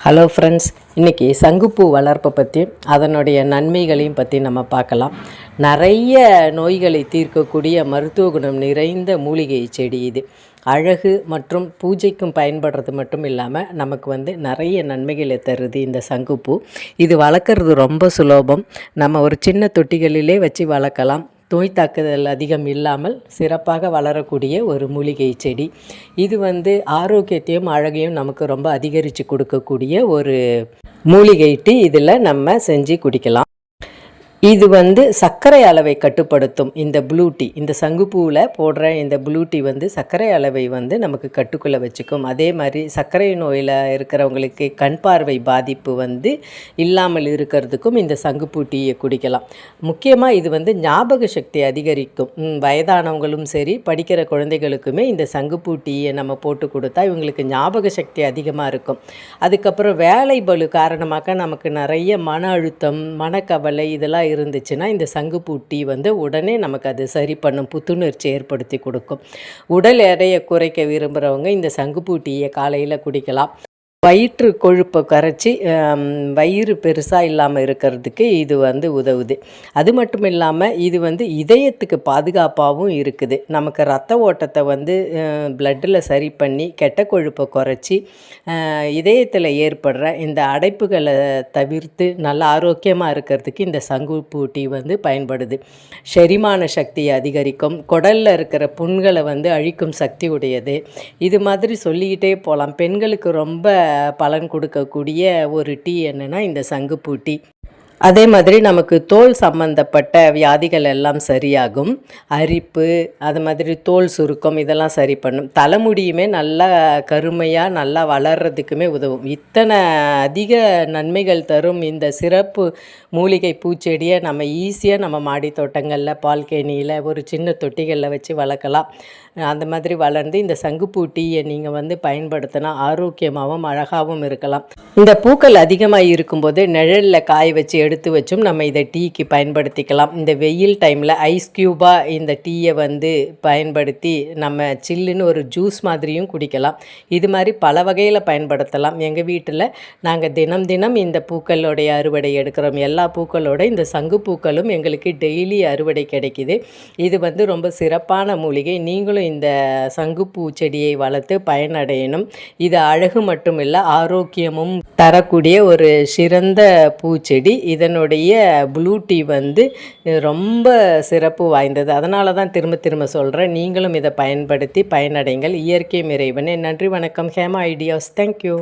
Hello friends, இன்றைக்கி சங்குப்பூ வளர்ப்பை பற்றி அதனுடைய நன்மைகளையும் பற்றி நம்ம பார்க்கலாம். நிறைய நோய்களை தீர்க்கக்கூடிய மருத்துவ குணம் நிறைந்த மூலிகை செடி இது. அழகு மற்றும் பூஜைக்கும் பயன்படுறது மட்டும் இல்லாமல் நமக்கு நிறைய நன்மைகளை தருது இந்த சங்குப்பூ. இது வளர்க்குறது ரொம்ப சுலபம். நம்ம ஒரு சின்ன தொட்டிகளிலே வச்சு வளர்க்கலாம். நோய் தாக்குதல் அதிகம் இல்லாமல் சிறப்பாக வளரக்கூடிய ஒரு மூலிகை செடி. இது ஆரோக்கியத்தையும் அழகையும் நமக்கு ரொம்ப அதிகரித்து கொடுக்கக்கூடிய ஒரு மூலிகை டீ. இதில் நம்ம செஞ்சு குடிக்கலாம். இது சர்க்கரை அளவை கட்டுப்படுத்தும். இந்த ப்ளூ டீ, இந்த சங்குப்பூவில் போடுற இந்த ப்ளூ டீ சர்க்கரை அளவை நமக்கு கட்டுக்குள்ளே வச்சுக்கும். அதே மாதிரி சர்க்கரை நோயில் இருக்கிறவங்களுக்கு கண் பார்வை பாதிப்பு இல்லாமல் இருக்கிறதுக்கும் இந்த சங்குப்பூ டீயை குடிக்கலாம். முக்கியமாக இது ஞாபக சக்தி அதிகரிக்கும். வயதானவங்களும் சரி, படிக்கிற குழந்தைகளுக்குமே இந்த சங்குப்பூ டீயை நம்ம போட்டு கொடுத்தா இவங்களுக்கு ஞாபக சக்தி அதிகமாக இருக்கும். அதுக்கப்புறம் வேலை பளு காரணமாக நமக்கு நிறைய மன அழுத்தம், மனக்கவலை இதெல்லாம் இருந்துச்சுன்னா இந்த சங்குப்பூ டீ உடனே நமக்கு அது சரி பண்ணும், புத்துணர்ச்சி ஏற்படுத்தி கொடுக்கும். உடல் எடையை குறைக்க விரும்புகிறவங்க இந்த சங்குப்பூ டீயை காலையில் குடிக்கலாம். வயிற்று கொழுப்பை கரைச்சி வயிறு பெருசாக இல்லாமல் இருக்கிறதுக்கு இது உதவுது. அது மட்டும் இல்லாமல் இது இதயத்துக்கு பாதுகாப்பாகவும் இருக்குது. நமக்கு ரத்த ஓட்டத்தை பிளட்டில் சரி பண்ணி கெட்ட கொழுப்பை குறைச்சி இதயத்தில் ஏற்படுற இந்த அடைப்புகளை தவிர்த்து நல்ல ஆரோக்கியமாக இருக்கிறதுக்கு இந்த சங்குப்பூ டீ பயன்படுது. செரிமான சக்தியை அதிகரிக்கும். குடலில் இருக்கிற புண்களை அழிக்கும் சக்தி உடையது. இது மாதிரி சொல்லிக்கிட்டே போகலாம். பெண்களுக்கு ரொம்ப பலன் கொடுக்கக்கூடிய ஒரு டீ என்னென்னா இந்த சங்குப்பூ டீ. அதே மாதிரி நமக்கு தோல் சம்பந்தப்பட்ட வியாதிகள் எல்லாம் சரியாகும். அரிப்பு, அது மாதிரி தோல் சுருக்கம் இதெல்லாம் சரி பண்ணும். தலைமுடியுமே நல்லா கருமையாக நல்லா வளர்கிறதுக்குமே உதவும். இத்தனை அதிக நன்மைகள் தரும் இந்த சிறப்பு மூலிகை பூச்செடியை நம்ம ஈஸியாக நம்ம மாடி தோட்டங்களில், பால்கனியில், ஒரு சின்ன தொட்டிகளில் வச்சு வளர்க்கலாம். அந்த மாதிரி வளர்ந்து இந்த சங்குப்பூ டீயை நீங்கள் பயன்படுத்தினா ஆரோக்கியமாகவும் அழகாகவும் இருக்கலாம். இந்த பூக்கள் அதிகமாக இருக்கும்போது நிழலில் காய வச்சு எடுத்து வச்சும் நம்ம இதை டீக்கு பயன்படுத்திக்கலாம். இந்த வெயில் டைமில் ஐஸ் க்யூபாக இந்த டீயை பயன்படுத்தி நம்ம சில்லுன்னு ஒரு ஜூஸ் மாதிரியும் குடிக்கலாம். இது மாதிரி பல வகையில் பயன்படுத்தலாம். எங்கள் வீட்டில் நாங்கள் தினம் தினம் இந்த பூக்களுடைய அறுவடை எடுக்கிறோம். எல்லா பூக்களோட இந்த சங்குப்பூக்களும் எங்களுக்கு டெய்லி அறுவடை கிடைக்கிது. இது ரொம்ப சிறப்பான மூலிகை. நீங்களும் இந்த சங்குப்பூ செடியை வளர்த்து பயனடையணும். இது அழகு மட்டும் இல்லை, ஆரோக்கியமும் தரக்கூடிய ஒரு சிறந்த பூச்செடி. இதனுடைய ப்ளூ டீ ரொம்ப சிறப்பு வாய்ந்தது. அதனால தான் திரும்ப திரும்ப சொல்கிறேன். நீங்களும் இதை பயன்படுத்தி பயனடைங்கள். இயற்கை இறைவனே. நன்றி, வணக்கம். ஹேமா ஐடியாஸ். தேங்க்யூ.